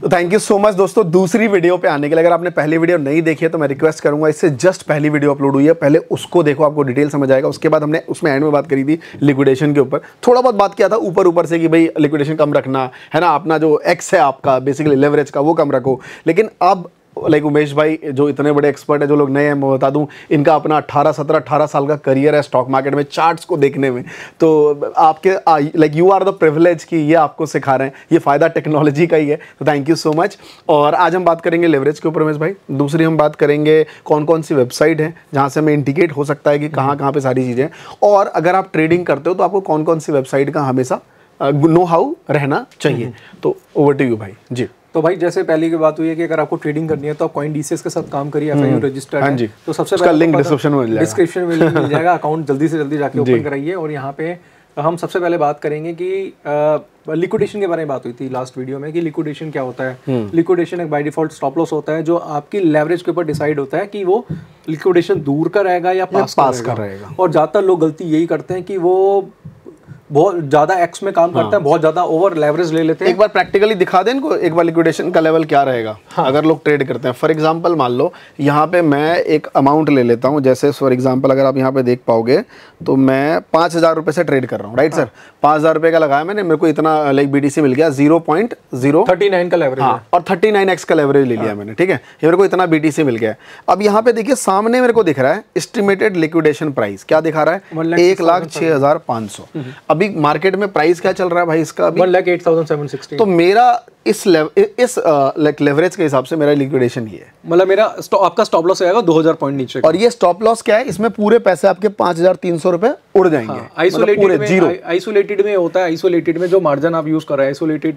तो thank you so much दोस्तों दूसरी वीडियो पे आने के लिए। अगर आपने पहली वीडियो नहीं देखी है तो मैं रिक्वेस्ट करूंगा, इससे जस्ट पहली वीडियो अपलोड हुई है, पहले उसको देखो, आपको डिटेल समझ आएगा। उसके बाद हमने उसमें एंड में बात करी थी लिक्विडेशन के ऊपर, थोड़ा बहुत बात किया था ऊपर ऊपर से कि भाई लिक्विडेशन कम रखना है ना, अपना जो एक्स है आपका बेसिकली लेवरेज का वो कम रखो। लेकिन अब लाइक उमेश भाई जो इतने बड़े एक्सपर्ट है, जो लोग नए हैं, मैं बता दूं इनका अपना 18 साल का करियर है स्टॉक मार्केट में, चार्ट्स को देखने में। तो आपके like you are the privilege कि ये आपको सिखा रहे हैं, ये फ़ायदा टेक्नोलॉजी का ही है। तो थैंक यू सो मच। और आज हम बात करेंगे लेवरेज के ऊपर उमेश भाई। दूसरी हम बात करेंगे कौन कौन सी वेबसाइट है जहाँ से हमें इंडिकेट हो सकता है कि कहाँ कहाँ पे सारी चीज़ें, और अगर आप ट्रेडिंग करते हो तो आपको कौन कौन सी वेबसाइट का हमेशा नो हाउ रहना चाहिए। तो ओवर टू यू भाई जी। तो भाई जैसे पहले की बात हुई है कि अगर आपको ट्रेडिंग करनी है तो आप CoinDCS के साथ काम करिए, FIU रजिस्टर्ड है। तो सबसे पहले लिंक डिस्क्रिप्शन में मिल जाएगा। अकाउंट जल्दी से जल्दी जाके ओपन कराइए। और यहाँ पे हम सबसे पहले बात करेंगे कि लिक्विडेशन के बारे में बात हुई थी लास्ट वीडियो में कि लिक्विडेशन क्या होता है। लिक्विडेशन एक बाय डिफॉल्ट स्टॉप लॉस होता है जो आपकी लेवरेज के ऊपर डिसाइड होता है कि वो लिक्विडेशन दूर का रहेगा या पास का रहेगा। और ज़्यादातर लोग गलती यही करते हैं कि वो बहुत ज्यादा एक्स में काम करता है, बहुत ज्यादा ओवर लेवरेज ले लेते हैं। एक बार प्रैक्टिकली दिखा दें इनको, एक बार लिक्विडेशन का लेवल क्या रहेगा। अगर लोग ट्रेड करते हैं, फॉर एग्जांपल मान लो यहाँ पे मैं एक अमाउंट ले लेता हूँ, जैसे फॉर एग्जांपल अगर आप यहाँ पे देख पाओगे तो मैं 5,000 रुपये से ट्रेड कर रहा हूँ, राइट सर। 5,000 रुपये का लगाया मैंने, मेरे को इतना लाइक BTC मिल गया 0.039 का लेवरेज और 39x का लेवरेज ले लिया मैंने, ठीक है। ये मेरे को इतना BTC मिल गया। अब यहाँ पे देखिए सामने मेरे को दिख रहा है एस्टिमेटेड लिक्विडेशन प्राइस, क्या दिखा रहा है 1,06,500। अभी मार्केट में प्राइस क्या चल रहा है भाई इसका, 1,08,760। तो मेरा इस लेवरेज के हिसाब से मेरा लिक्विडेशन ये है, मतलब मेरा आपका स्टॉप लॉस आएगा 2,000 पॉइंट नीचे। और ये स्टॉप लॉस क्या है, इसमें पूरे पैसे आपके 5,300 रुपए उड़ जाएंगे। आइसोलेटेड में होता है, आइसोलेटेड में जो मार्जिन आप यूज कर रहे हैं आइसोलेटेड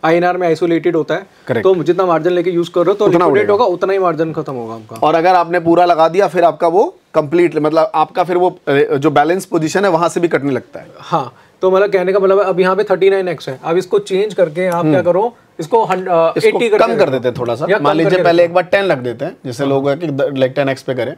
INR में आइसोलेटेड होता है। तो जितना मार्जिन लेके यूज कर रहे हो तो लिक्विडेट होगा, उतना ही मार्जिन खत्म होगा आपका। और अगर आपने पूरा लगा दिया फिर आपका वो कंप्लीट, मतलब आपका फिर वो जो बैलेंस पोजीशन है वहां से भी कटने लगता है। हाँ, तो मतलब कहने का मतलब अब यहाँ पे 39x है। अब इसको चेंज करके आप क्या करो, इसको 80 कम कर देते हैं थोड़ा सा। मान लीजिए पहले एक बार 10 रख देते हैं, जैसे लोग है कि लाइक 10x पे करें।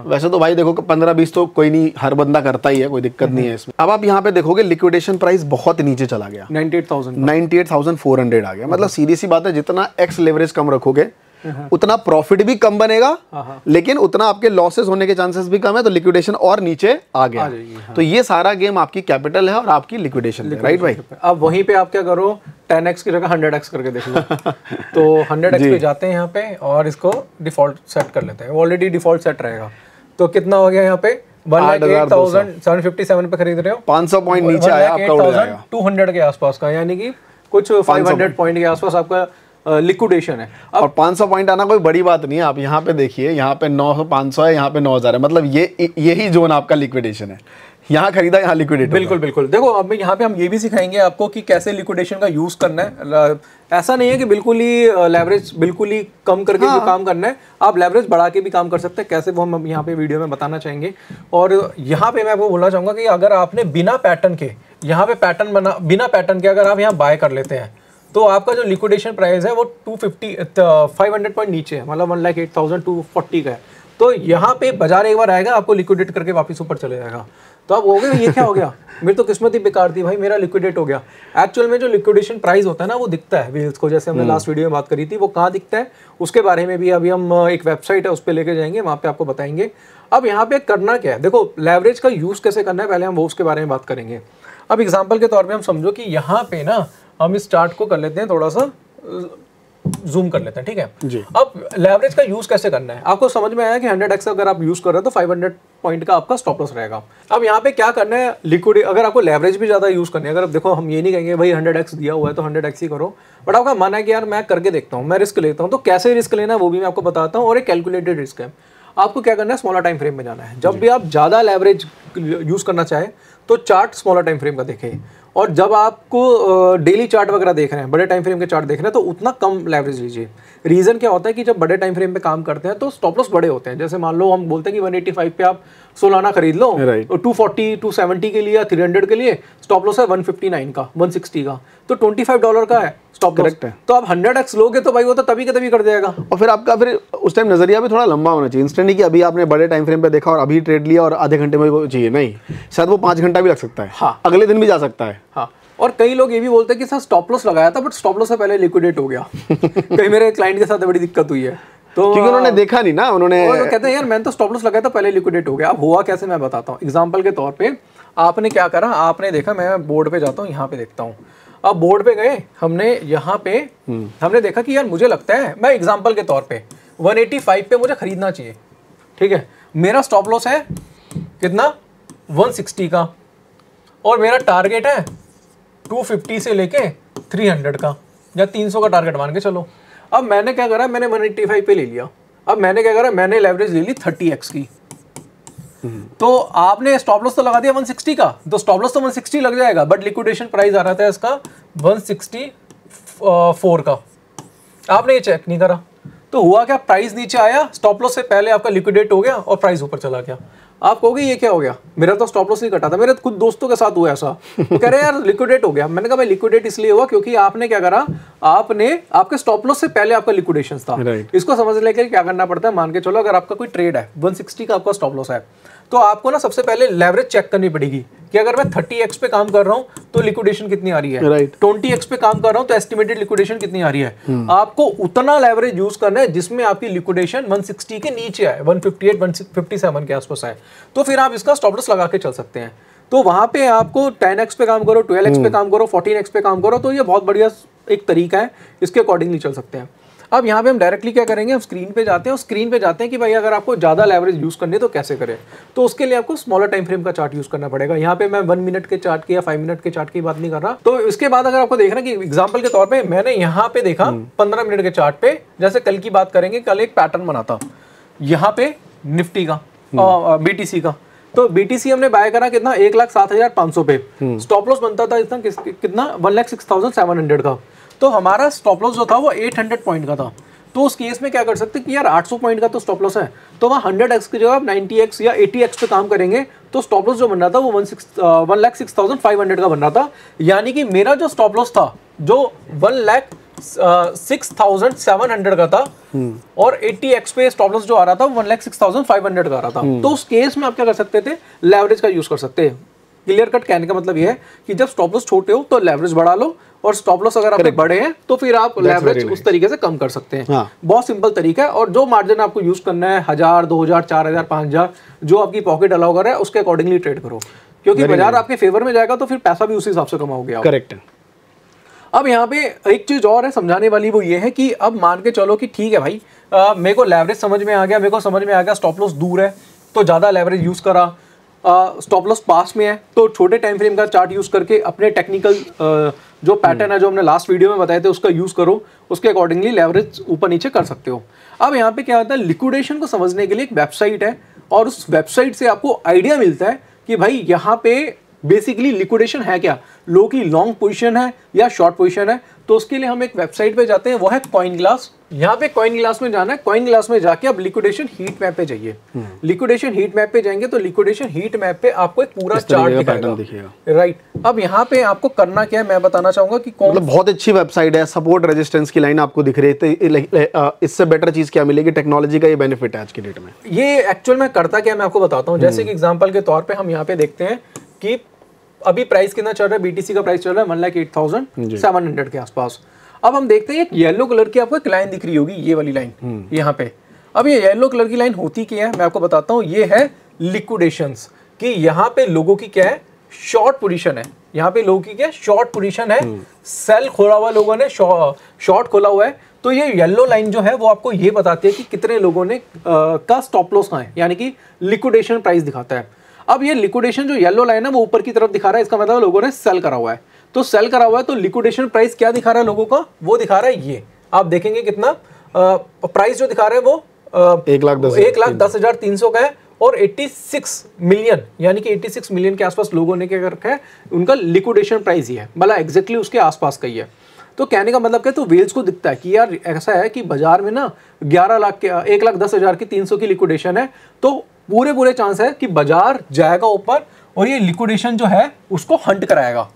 वैसे तो भाई देखो 15-20 तो कोई नहीं, हर बंदा करता ही है, कोई दिक्कत नहीं है इसमें। अब आप यहाँ पे देखोगे लिक्विडेशन प्राइस बहुत नीचे चला गया, 98,400 आ गया। मतलब सीधी सी बात है, जितना एक्स लेवरेज कम रखोगे उतना प्रॉफिट भी कम बनेगा, लेकिन उतना आपके लॉसेस होने के चांसेस भी कम है। तो लिक्विडेशन और नीचे आ गया। तो ये सारा गेम आपकी कैपिटल है और आपकी लिक्विडेशन है, राइट भाई। अब वहीं पे आप क्या करो, 10x की जगह 100x करके देख लो। तो 100x पे जाते हैं यहाँ पे और इसको डिफॉल्ट सेट कर लेते हैं। ऑलरेडी डिफॉल्ट सेट रहेगा। तो कितना हो गया यहाँ पे 1,08,757 पे खरीद रहे हो, 500 पॉइंट नीचे आया आपका, उड़ जाएगा 200 के आसपास का, यानी कि कुछ 500 पॉइंट के आसपास आपका लिक्विडेशन है। और 500 पॉइंट आना कोई बड़ी बात नहीं है। आप यहाँ पे देखिए, यहाँ पे 900-500 है, यहाँ पे 9,000 है, मतलब यही जोन आपका लिक्विडेशन है। यहाँ खरीदा, यहाँ लिक्विडेट। बिल्कुल बिल्कुल। देखो अब यहाँ पे हम ये भी सिखाएंगे आपको कि कैसे लिक्विडेशन का यूज करना है। ऐसा नहीं है कि बिल्कुल ही लेवरेज बिल्कुल ही कम करके जो काम करना है, आप लेवरेज बढ़ा के भी काम कर सकते हैं। कैसे वो हम यहाँ पे वीडियो में बताना चाहेंगे। और यहाँ पे मैं आपको बोलना चाहूंगा कि अगर आपने बिना पैटर्न के यहाँ पे बिना पैटर्न के अगर आप यहाँ बाय कर लेते हैं तो आपका जो लिक्विडेशन प्राइस है वो 500 पॉइंट नीचे है, मतलब 1,08,240 का है। तो यहाँ पे बाजार एक बार आएगा, आपको लिक्विडेट करके वापस ऊपर चले जाएगा। तो अब हो गया ये क्या हो गया, मेरी तो किस्मत ही बेकार थी भाई, मेरा लिक्विडेट हो गया। एक्चुअल में जो लिक्विडेशन प्राइस होता है ना वो दिखता है व्हील्स को, जैसे हमने लास्ट वीडियो में बात करी थी, वो कहाँ दिखता है उसके बारे में भी अभी हम एक वेबसाइट है उस पर लेके जाएंगे, वहाँ पे आपको बताएंगे। अब यहाँ पे करना क्या है, देखो लेवरेज का यूज कैसे करना है पहले हम वो उसके बारे में बात करेंगे। अब एग्जाम्पल के तौर पर हम समझो कि यहाँ पे ना हम इस चार्ट को कर लेते हैं, थोड़ा सा जूम कर लेते हैं, ठीक है जी। अब लेवरेज का यूज कैसे करना है आपको समझ में आया कि 100x अगर आप यूज कर रहे हो तो 500 पॉइंट का आपका स्टॉप लॉस रहेगा। अब यहाँ पे क्या करना है, लिक्विड अगर आपको लेवरेज भी ज्यादा यूज करनी है, अगर देखो हम ये नहीं कहेंगे भाई 100x दिया हुआ है तो 100x ही करो, बट आपका मन है कि यार मैं करके देखता हूँ, मैं रिस्क लेता हूँ। तो कैसे रिस्क लेना है वो भी मैं आपको बताता हूँ, और एक कैलकुलेटेड रिस्क है। आपको क्या करना है, स्मॉलर टाइम फ्रेम में जाना है। जब भी आप ज्यादा लेवरेज यूज करना चाहे तो चार्ट स्मॉलर टाइम फ्रेम का देखें, और जब आपको डेली चार्ट वगैरह देख रहे हैं, बड़े टाइम फ्रेम के चार्ट देख रहे हैं, तो उतना कम लेवरेज लीजिए। रीजन क्या होता है कि जब बड़े टाइम फ्रेम पे काम करते हैं तो स्टॉप लॉस बड़े होते हैं। जैसे मान लो हम बोलते हैं कि 185 पे आप सोलाना खरीद लो, और 240 270 के लिए या 300 के लिए स्टॉप लॉस है 159 का, 160 का, तो $25 का है स्टॉप लॉस। तो आप 100x लोगे तो भाई वो तो तभी के तभी कर देगा। और फिर आपका फिर उस टाइम नजरिया भी थोड़ा लंबा होना चाहिए। इंस्टेंट नहीं कि अभी आपने बड़े टाइम फ्रेम पे देखा और अभी ट्रेड लिया और आधे घंटे में वो चाहिए, नहीं, शायद वो 5 घंटा भी लग सकता है, हाँ, अगले दिन भी जा सकता है। हाँ, और कई लोग ये भी बोलते हैं कि सर स्टॉप लॉस लगाया था बट स्टॉप लॉस से पहले लिक्विडेट हो गया। कई मेरे क्लाइंट के साथ बड़ी दिक्कत हुई है, तो क्योंकि उन्होंने देखा नहीं ना, उन्होंने वो कहते हैं यार मैंने तो स्टॉप लॉस लगाया था पहले लिक्विडेट हो गया। अब हुआ कैसे मैं बताता हूँ। एग्जांपल के तौर पे आपने क्या करा, आपने देखा, मैं बोर्ड पे जाता हूँ, यहाँ पे देखता हूँ। अब बोर्ड पे गए, हमने यहाँ पे हमने देखा कि यार मुझे लगता है, मैं एग्जांपल के तौर पे 185 पे मुझे खरीदना चाहिए, ठीक है। मेरा स्टॉप लॉस है कितना 160 का, और मेरा टारगेट है 250 से लेके 300 का या 300 का टारगेट मान के चलो। अब मैंने क्या करा, मैंने 185 पे ले लिया। अब मैंने क्या करा, मैंने लेवरेज ले ली 30x की। तो आपने स्टॉप लॉस तो लगा दिया 160 का, तो स्टॉप लॉस तो 160 लग जाएगा, बट लिक्विडेशन प्राइस आ रहा था इसका 164 का। आपने ये चेक नहीं करा, तो हुआ क्या, प्राइस नीचे आया, स्टॉप लॉस से पहले आपका लिक्विडेट हो गया और प्राइस ऊपर चला गया। आप कहोगे ये क्या हो गया, मेरा तो स्टॉप लॉस नहीं कटा था, मेरे खुद दोस्तों के साथ हुआ ऐसा। तो कह रहे यार लिक्विडेट हो गया। मैंने कहा भाई लिक्विडेट इसलिए हुआ क्योंकि आपने क्या करा, आपने आपके स्टॉप लॉस से पहले आपका लिक्विडेशन था। इसको समझने के लिए क्या करना पड़ता है, मान के चलो अगर आपका कोई ट्रेड है 160 का आपका स्टॉप लॉस है, तो आपको ना सबसे पहले लेवरेज चेक करनी पड़ेगी कि अगर मैं 30x पे काम कर रहा हूं तो लिक्विडेशन कितनी आ रही है, 20x पे काम कर रहा हूं तो एस्टिमेटेड लिक्विडेशन कितनी आ रही है। आपको उतना लेवरेज यूज करना है जिसमें आपकी लिक्विडेशन 160 के नीचे आए, 158 157 के आसपास आए, तो फिर आप इसका स्टॉप लॉस लगा के चल सकते हैं। तो वहां पे आपको 10x पे काम करो, 12x पे काम करो, 14x पे काम करो, तो ये बहुत बढ़िया एक तरीका है, इसके अकॉर्डिंगली चल सकते हैं। अब यहाँ पे हम डायरेक्टली क्या करेंगे, हम स्क्रीन पे जाते हैं और स्क्रीन पे जाते हैं कि भाई अगर आपको ज़्यादा लेवरेज यूज़ करनी है तो कैसे करें। तो उसके लिए आपको स्मॉलर टाइम फ्रेम का चार्ट यूज़ करना पड़ेगा। यहाँ पे मैं 1 मिनट के चार्ट की या 5 मिनट के चार्ट की बात नहीं कर रहा। तो इसके बाद अगर आपको देखना कि एग्जाम्पल के तौर पर मैंने यहाँ पे देखा 15 मिनट के चार्ट पे, जैसे कल की बात करेंगे, कल एक पैटर्न बनाता यहाँ पे निफ्टी का BTC का, तो BTC हमने बाय करा कितना 1,07,500 पे, स्टॉप लॉस बनता था इतना कितना 1,06,700 का। तो हमारा स्टॉप लॉस जो था वो 800 पॉइंट का था। तो उस केस में क्या कर सकते कि यार 800 पॉइंट का तो स्टॉप लॉस है, तो वहाँ 100x की जगह 90x या 80x पे काम करेंगे, तो स्टॉप लॉस जो बन रहा था वो 1,06,500 का बन रहा था। यानी कि मेरा जो स्टॉप लॉस था जो 1,06,700 का था और 80x पे स्टॉप लॉस जो आ रहा था वो 1,06,500 का आ रहा था। तो उस केस में आप क्या कर सकते थे, लेवरेज का यूज कर सकते हैं। क्लियर कट कहने का मतलब ये है कि जब स्टॉप लॉस छोटे हो तो लेवरेज बढ़ा लो, और स्टॉप लॉस अगर आपके बड़े हैं तो फिर आप लेवरेज उस तरीके से कम कर सकते हैं। हाँ। बहुत सिंपल तरीका है। और जो मार्जिन आपको यूज करना है 1000, 2000, 4000, 5000 जो आपकी पॉकेट अलाउ कर रहा है उसके अकॉर्डिंगली ट्रेड करो, क्योंकि बाजार आपके फेवर में जाएगा तो फिर पैसा भी उसी हिसाब से कमाओगे आप। करेक्ट है। अब यहाँ पे एक चीज और है समझाने वाली, वो ये है कि अब मान के चलो कि ठीक है भाई मेरे को लेवरेज समझ में आ गया, मेरे को समझ में आ गया स्टॉप लॉस दूर है तो ज्यादा लेवरेज यूज करा, स्टॉप लॉस पास में है तो छोटे टाइम फ्रेम का चार्ट यूज करके अपने टेक्निकल जो पैटर्न है जो हमने लास्ट वीडियो में बताए थे उसका यूज करो, उसके अकॉर्डिंगली लेवरेज ऊपर नीचे कर सकते हो। अब यहाँ पे क्या होता है, लिक्विडेशन को समझने के लिए एक वेबसाइट है और उस वेबसाइट से आपको आइडिया मिलता है कि भाई यहाँ पे बेसिकली लिक्विडेशन है क्या, लो की लॉन्ग पोजीशन है या शॉर्ट पोजीशन है। तो उसके लिए हम एक वेबसाइट पे जाते हैं, वो है कॉइन ग्लास। यहाँ पे कॉइन ग्लास में जाना है, कॉइन ग्लास में जाके आप लिक्विडेशन हीट मैप पे जाइए। लिक्विडेशन हीट मैप पे जाएंगे तो लिक्विडेशन हीट मैप पे आपको एक पूरा चार्ट दिखेगा। राइट। अब यहाँ पे आपको करना क्या है मैं बताना चाहूंगा कि कौन, मतलब बहुत अच्छी वेबसाइट है, सपोर्ट रेजिस्टेंस की लाइन आपको दिख रही है, इससे बेटर चीज क्या मिलेगी, टेक्नोलॉजी का ये बेनिफिट है आज की डेट में। ये एक्चुअल में करता क्या मैं आपको बताता हूँ। जैसे कि एग्जाम्पल के तौर पर हम यहाँ पे देखते हैं कि अभी प्राइस कितना चल रहा है, BTC का प्राइस चल रहा है 1,08,700 के आसपास। अब हम देखते हैं एक येलो कलर की आपको एक लाइन दिख रही होगी, ये वाली लाइन यहाँ पे। अब ये येलो कलर की लाइन होती क्या है मैं आपको बताता हूँ, ये है लिक्विडेशंस, कि यहाँ पे लोगों की क्या है, शॉर्ट पोजीशन है। यहाँ पे लोगों की क्या है, शॉर्ट पोजीशन है, सेल खोला हुआ लोगों ने, शॉर्ट खोला हुआ है। तो ये येलो लाइन जो है वो आपको ये बताती है कि कितने लोगों ने का स्टॉप लॉस कहाँ है, यानी कि लिक्विडेशन प्राइस दिखाता है। अब ये लिक्विडेशन जो येलो लाइन है वो ऊपर की तरफ दिखा रहा है, इसका मतलब लोगों ने सेल करा हुआ है। तो सेल करा हुआ है तो लिक्विडेशन प्राइस क्या दिखा रहा है लोगों का, वो दिखा रहा है ये, आप देखेंगे कितना प्राइस जो दिखा रहे हैं वो 1,10,300 का है और 86 मिलियन यानी कि 86 मिलियन के आसपास लोगों ने क्या रखा है, उनका लिक्विडेशन प्राइस ही है, मतलब एग्जैक्टली उसके आसपास का ही है। तो कहने का मतलब क्या है, तो वेल्स को दिखता है कि यार ऐसा है कि बाजार में ना 11 लाख के 1,10,000 की 300 की लिक्विडेशन है, तो पूरे चांस है कि बाजार जाएगा ऊपर और ये लिक्विडेशन जो है उसको हंट कराएगा,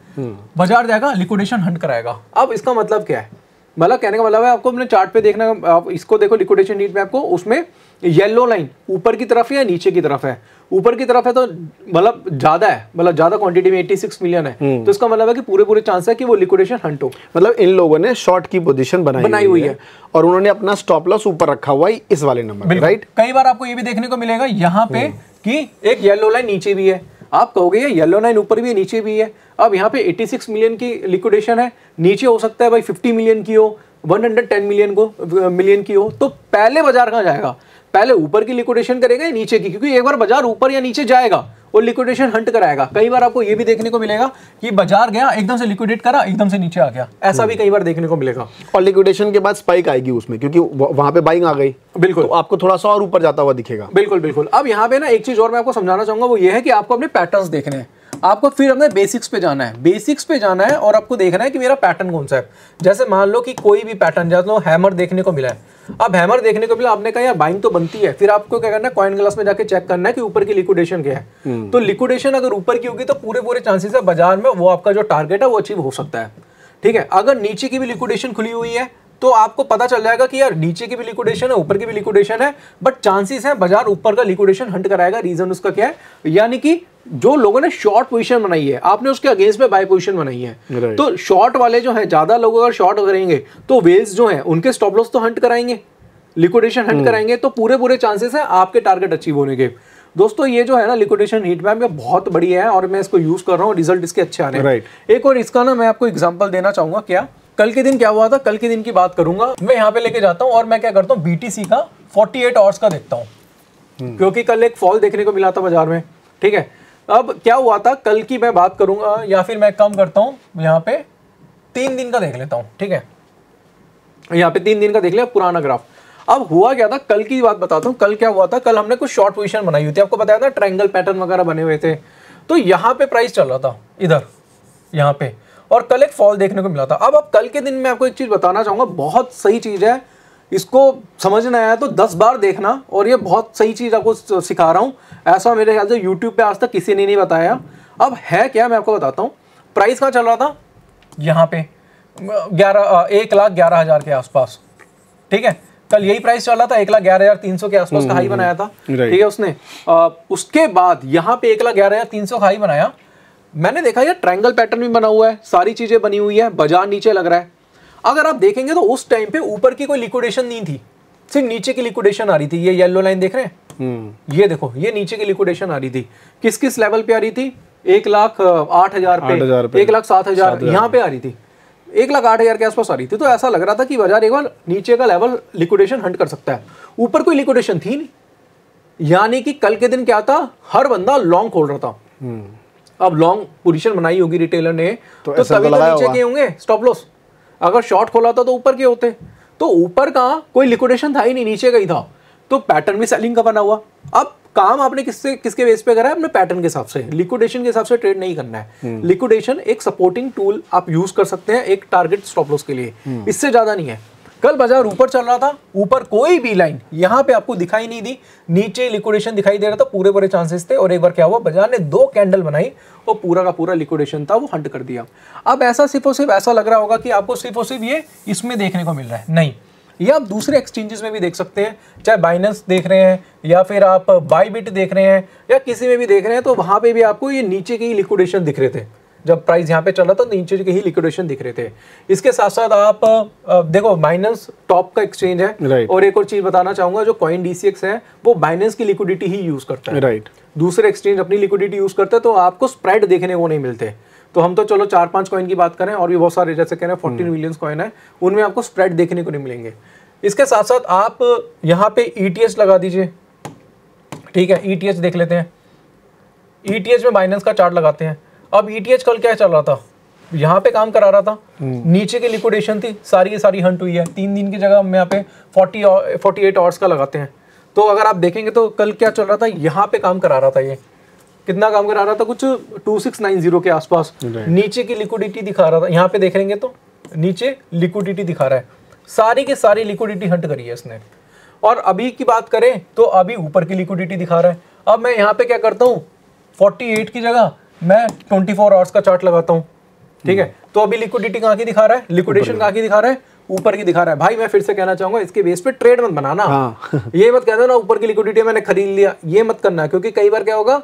बाजार जाएगा लिक्विडेशन हंट कराएगा। अब इसका मतलब क्या है, मतलब कहने का मतलब है आपको अपने चार्ट पे देखना, आप इसको देखो लिक्विडेशन हीट मैप को, उसमें येलो लाइन ऊपर की तरफ है या नीचे की तरफ है? ऊपर की तरफ है तो मतलब ज्यादा है, मतलब ज्यादा क्वांटिटी में 86 मिलियन है, तो इसका मतलब है कि पूरे चांस है कि वो लिक्विडेशन हंट हो। मतलब इन लोगों ने शॉर्ट की पोजीशन बनाई हुई है और उन्होंने अपना स्टॉप लॉस ऊपर रखा हुआ है इस वाले नंबर पे, राइट? कई बार आपको ये भी देखने को मिलेगा यहाँ पे कि एक येलो लाइन नीचे भी है, आप कहोगे ये येलो लाइन ऊपर भी है नीचे भी है। अब यहाँ पे 86 मिलियन की लिक्विडेशन है, नीचे हो सकता है भाई 50 मिलियन की हो, 110 मिलियन की हो, तो पहले बाजार कहाँ जाएगा? पहले ऊपर की लिक्विडेशन करेगा या नीचे की? क्योंकि एक बार बाजार ऊपर या नीचे जाएगा और लिक्विडेशन हंट कराएगा। कई बार आपको ये भी देखने को मिलेगा कि बाजार गया एकदम से लिक्विडेट करा, एकदम से नीचे आ गया, ऐसा भी कई बार देखने को मिलेगा। और लिक्विडेशन के बाद स्पाइक आएगी उसमें, क्योंकि वहां पे बाइंग आ गई, बिल्कुल, तो आपको थोड़ा सा और ऊपर जाता हुआ दिखेगा। बिल्कुल बिल्कुल। अब यहाँ पे ना एक चीज और मैं आपको समझाना चाहूंगा, वो ये है कि आपको अपने पैटर्न्स देखने हैं, आपको फिर अपने बेसिक्स पे जाना है, बेसिक्स पे जाना है और आपको देखना है कि मेरा पैटर्न कौन सा है। जैसे मान लो कि कोई भी पैटर्न, जैसे लो हैमर देखने को मिला है, अब हैमर देखने को मिला, आपने कहा यार बाइंग तो बनती है, फिर आपको क्या करना है, कॉइन ग्लास में जाके चेक करना है कि ऊपर की लिक्विडेशन क्या है। तो लिक्विडेशन अगर ऊपर की होगी तो पूरे चांसेस है बाजार में वो आपका जो टारगेट है वो अचीव हो सकता है, ठीक है। अगर नीचे की भी लिक्विडेशन खुली हुई है तो आपको पता चल जाएगा कि यार नीचे की भी लिक्विडेशन है, ऊपर की भी लिक्विडेशन है, बट चांसेस है बाजार ऊपर का लिक्विडेशन हंट कराएगा। रीजन उसका क्या है? यानी कि जो लोगों ने शॉर्ट पोजीशन बनाई है, आपने उसके अगेंस्ट में बाय पोजीशन बनाई है, तो शॉर्ट वाले जो है, ज्यादा लोग अगर शॉर्ट करेंगे तो वेल्स जो है उनके स्टॉप लॉस तो हंट कराएंगे, लिक्विडेशन हंट कराएंगे, तो पूरे चांसेस है आपके टारगेट अचीव होने के। दोस्तों ये जो है ना लिक्विडेशन हीट मैप में बहुत बढ़िया है और मैं इसको यूज कर रहा हूँ, रिजल्ट इसके अच्छे आ रहे हैं। एक और इसका ना मैं आपको एग्जांपल देना चाहूंगा। क्या कल के दिन क्या हुआ था, कल के दिन की बात करूंगा मैं, यहाँ पे लेके जाता हूँ और मैं क्या करता हूँ, बीटीसी का 48 आवर्स का देखता हूँ, क्योंकि कल एक फॉल देखने को मिला था बाजार में, ठीक है। अब क्या हुआ था, कल की मैं बात करूंगा, या फिर मैं काम करता हूँ यहाँ पे 3 दिन का देख लेता हूँ, ठीक है। यहाँ पे 3 दिन का देख लिया पुराना ग्राफ। अब हुआ क्या था, कल की बात बताता हूँ। कल क्या हुआ था, कल हमने कुछ शॉर्ट पोजीशन बनाई हुई थी, आपको बताया था ट्रायंगल पैटर्न वगैरह बने हुए थे, तो यहाँ पे प्राइस चल रहा था इधर यहाँ पे, और कल एक फॉल देखने को मिला था। अब कल के दिन मैं आपको एक चीज बताना चाहूंगा, बहुत सही चीज है, इसको समझना आया तो 10 बार देखना, और ये बहुत सही चीज आपको सिखा रहा हूँ, ऐसा मेरे ख्याल से यूट्यूब पे आज तक किसी ने नहीं बताया। अब है क्या, मैं आपको बताता हूँ। प्राइस कहाँ चल रहा था, यहाँ पे 1,11,000 के आसपास, ठीक है। कल यही प्राइस चल रहा था, 1,11,300 के आसपास का हाई बनाया था, ठीक है उसने। उसके बाद यहाँ पे 1,11,300 का हाई बनाया, मैंने देखा यार ट्रायंगल पैटर्न भी बना हुआ है, सारी चीजें बनी हुई है, बाजार नीचे लग रहा है। अगर आप देखेंगे तो उस टाइम पे ऊपर की कोई लिक्विडेशन नहीं थी, सिर्फ नीचे की लिक्विडेशन आ रही थी। ये येलो लाइन देख रहे हैं, ये देखो, ये नीचे की लिक्विडेशन आ रही थी। किस किस लेवल पे आ रही थी? 1,08,000 पे, 1,07,000 यहाँ पे आ रही थी, 1,08,000 के आसपास आ रही थी। तो ऐसा लग रहा था कि बाजार एक बार नीचे का लेवल लिक्विडेशन हंट कर सकता है। ऊपर कोई लिक्विडेशन थी नहीं, यानी कि कल के दिन क्या था, हर बंदा लॉन्ग खोल रहा था। अब लॉन्ग पोजीशन बनाई होगी रिटेलर ने, तो तभी तो नीचे के होंगे स्टॉप लॉस। अगर शॉर्ट खोला था तो ऊपर के होते, तो ऊपर का कोई लिक्विडेशन था ही नहीं, नीचे का ही था, तो पैटर्न भी सेलिंग का बना हुआ। अब काम आपने किसके बेस पे करा है? अपने पैटर्न के हिसाब से, लिक्विडेशन के हिसाब से ट्रेड नहीं करना है। लिक्विडेशन एक सपोर्टिंग टूल आप यूज कर सकते हैं एक टारगेट स्टॉप लॉस के लिए, इससे ज्यादा नहीं है। कल बाजार ऊपर चल रहा था, ऊपर कोई भी लाइन यहाँ पे आपको दिखाई नहीं दी, नीचे लिक्विडेशन दिखाई दे रहा था, पूरे चांसेस थे। और एक बार क्या हुआ, बाजार ने 2 कैंडल बनाई और पूरा का पूरा लिक्विडेशन था वो हंट कर दिया। अब ऐसा सिर्फ और सिर्फ ऐसा लग रहा होगा कि आपको सिर्फ और सिर्फ ये इसमें देखने को मिल रहा है, नहीं, ये आप दूसरे एक्सचेंजेस में भी देख सकते हैं, चाहे बाइनेंस देख रहे हैं या फिर आप बायबिट देख रहे हैं या किसी में भी देख रहे हैं, तो वहां पे भी आपको ये नीचे के ही लिक्विडेशन दिख रहे थे। जब प्राइस यहाँ पे चल रहा था नीचे के ही लिक्विडेशन दिख रहे थे। इसके साथ साथ आप देखो बाइनेंस टॉप का एक्सचेंज है, और एक और चीज बताना चाहूंगा, जो कॉइन DCX है वो बाइनेंस की लिक्विडिटी ही यूज करता है, दूसरे एक्सचेंज अपनी लिक्विडिटी यूज करते हैं, तो आपको स्प्रेड देखने को नहीं मिलते। तो हम तो चलो 4-5 कॉइन की बात करें, और भी बहुत सारे जैसे कह रहे हैं 14 मिलियन कॉइन है, उनमें आपको स्प्रेड देखने को नहीं मिलेंगे। इसके साथ साथ आप यहाँ पे ETH लगा दीजिए, ठीक है, ETH देख लेते हैं। ETH में बाइनेंस का चार्ट लगाते हैं। अब ETH कल क्या चल रहा था, यहाँ पे काम करा रहा था, नीचे की लिक्विडेशन थी, सारी की सारी हंट हुई है। 3 दिन की जगह हम यहाँ पे 48 आवर्स का लगाते हैं, तो अगर आप देखेंगे तो कल क्या चल रहा था, यहाँ पे काम करा रहा था। ये कितना काम करा रहा था, कुछ 2690 के आसपास नीचे की लिक्विडिटी दिखा रहा था। यहाँ पे देखेंगे तो नीचे लिक्विडिटी दिखा रहा है, सारी की सारी लिक्विडिटी हंट करी है इसने। और अभी की बात करें तो अभी ऊपर की लिक्विडिटी दिखा रहा है। अब मैं यहाँ पे क्या करता हूँ, 48 की जगह मैं 24 आवर्स का चार्ट लगाता हूँ, ठीक है। तो अभी लिक्विडिटी कहाँ की दिखा रहा है, लिक्विडेशन कहाँ की दिखा रहा है, ऊपर की दिखा रहा है, भाई मैं फिर से कहना चाहूंगा इसके बेस पे ट्रेड मत बनाना। हाँ। ये मत कह दो ना ऊपर की लिक्विडिटी मैंने खरीद लिया, ये मत करना, क्योंकि कई बार क्या होगा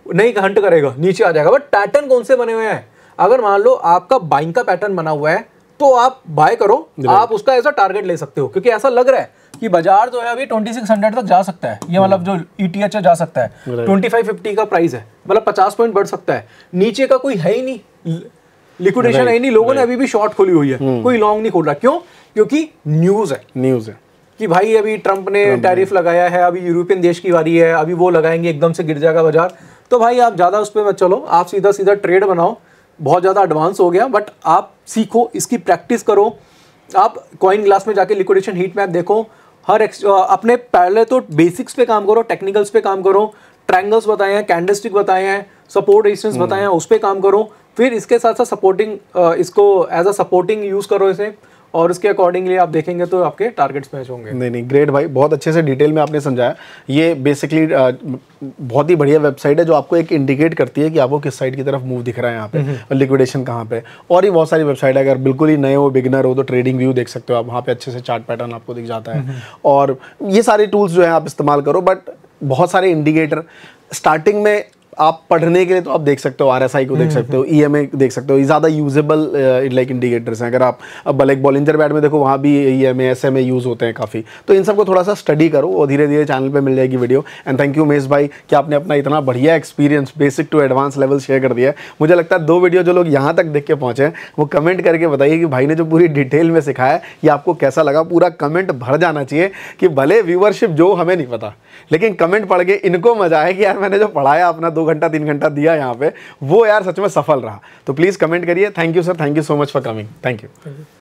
नहीं हंट करेगा, नीचे आ जाएगा। बट पैटर्न कौन से बने हुए हैं, अगर मान लो आपका बाइंग का पैटर्न बना हुआ है तो आप बाय करो, आप उसका ऐसा टारगेट ले सकते हो, क्योंकि ऐसा लग रहा है कि बाजार जो है अभी 2600 तक जा सकता है, ये मतलब जो ETH जा सकता है, 2550 का प्राइस है, मतलब 50 पॉइंट बढ़ सकता है। नीचे का कोई है ही नहीं, लिक्विडेशन है ही नहीं, लोगों ने अभी भी शॉर्ट खोली हुई है, कोई लॉन्ग नहीं खोल रहा। क्यों? क्योंकि न्यूज है कि भाई अभी ट्रंप ने टैरिफ लगाया है, अभी यूरोपियन देश की बारी है, अभी वो लगाएंगे, एकदम से गिर जाएगा बाजार। तो भाई आप ज्यादा उस पर मत चलो, आप सीधा सीधा ट्रेड बनाओ। बहुत ज़्यादा एडवांस हो गया, बट आप सीखो, इसकी प्रैक्टिस करो। आप कॉइन ग्लास में जाके लिक्विडेशन हीट मैप देखो, अपने पहले तो बेसिक्स पे काम करो, टेक्निकल्स पे काम करो, ट्रायंगल्स बताए हैं, कैंडलस्टिक बताए हैं, सपोर्ट रेजिस्टेंस बताए हैं, उस पे काम करो। फिर इसके साथ साथ सपोर्टिंग, इसको एज अ सपोर्टिंग यूज़ करो इसे, और उसके अकॉर्डिंगली आप देखेंगे तो आपके टारगेट्स मैच होंगे। नहीं ग्रेट भाई, बहुत अच्छे से डिटेल में आपने समझाया। ये बेसिकली बहुत ही बढ़िया वेबसाइट है जो आपको एक इंडिकेट करती है कि आपको किस साइड की तरफ मूव दिख रहा है यहाँ पे, और लिक्विडेशन कहाँ पे। और भी बहुत सारी वेबसाइट है, अगर बिल्कुल ही नए हो, बिगिनर हो, तो ट्रेडिंग व्यू देख सकते हो आप, वहाँ पे अच्छे से चार्ट पैटर्न आपको दिख जाता है। और ये सारे टूल्स जो है आप इस्तेमाल करो, बट बहुत सारे इंडिकेटर स्टार्टिंग में आप पढ़ने के लिए तो आप देख सकते हो, RSI को देख सकते हो, EMA देख सकते हो, ये ज़्यादा यूजेबल लाइक इंडिकेटर्स हैं। अगर आप लाइक बॉलिंजर बैंड में देखो, वहाँ भी EMA SMA यूज़ होते हैं काफ़ी। तो इन सबको थोड़ा सा स्टडी करो, और धीरे धीरे चैनल पे मिल जाएगी video. And thank you Umesh भाई कि आपने अपना इतना बढ़िया experience basic to advance level share कर दिया है। मुझे लगता है 2 वीडियो जो लोग यहाँ तक देख के पहुँचे हैं वो कमेंट करके बताइए कि भाई ने जो पूरी डिटेल में सिखाया है ये आपको कैसा लगा। पूरा कमेंट भर जाना चाहिए कि भले व्यूअरशिप जो हमें नहीं पता, लेकिन कमेंट पढ़ के इनको मजा आए कि यार मैंने जो पढ़ाया अपना 2 घंटा 3 घंटा दिया यहाँ पे, वो यार सच में सफल रहा। तो प्लीज़ कमेंट करिए। Thank you sir, thank you so much for coming. Thank you.